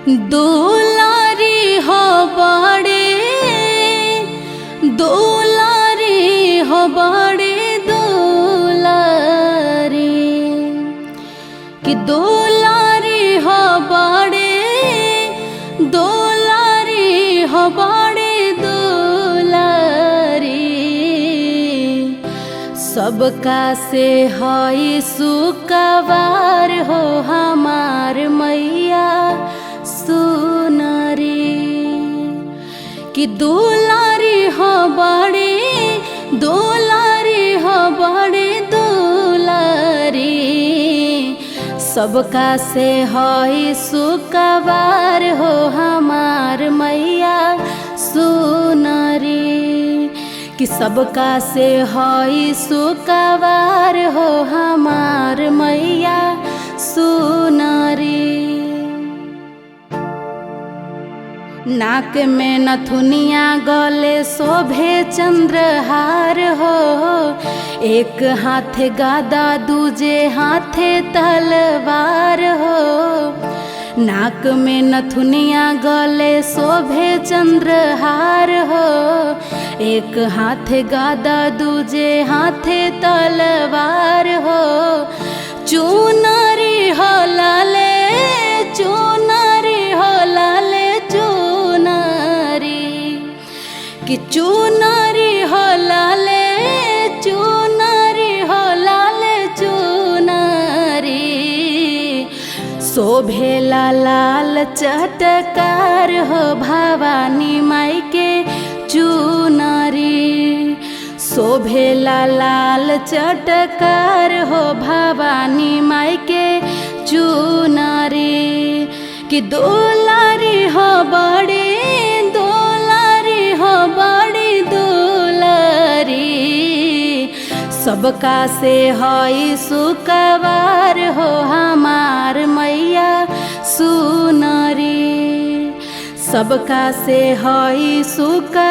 दुलारी हो बड़े दुलारी हो बड़े दुलारी कि दुलारी हो बड़े दुलारी हो बड़े दुलारी सबका से हई सुकवार हो हमार मैया सुनरी कि दुलारी हो बड़े दुलारी हो बड़े दुलारी सबका से हई सुकवार हो हमार मैया सुनरी कि सबका से हई सुकवार हो हमार मैया सुनरी। नाक में नथुनिया गले शोभे चंद्रहार हो एक हाथे गादा दूजे हाथे तलवार हो। नाक में नथुनिया गले शोभे चंद्रहार हो एक हाथे गादा दूजे हाथे तलवार हो। चुनरी हो लाले चुनरी हो लाले चुनरी कि चुनरी हो लाले चुनरी हो लाले चुनरी शोभेला लाल चटकार हो भवानी माई के चुनरी शोभेला लाल चटकार हो भवानी माई के चुनरी कि दुलारी हो बड़ी दुलारी हो बड़ी दुलारी सबका से हई सुकवार हो हमार मैया सुनरी सबका से हई सुकवार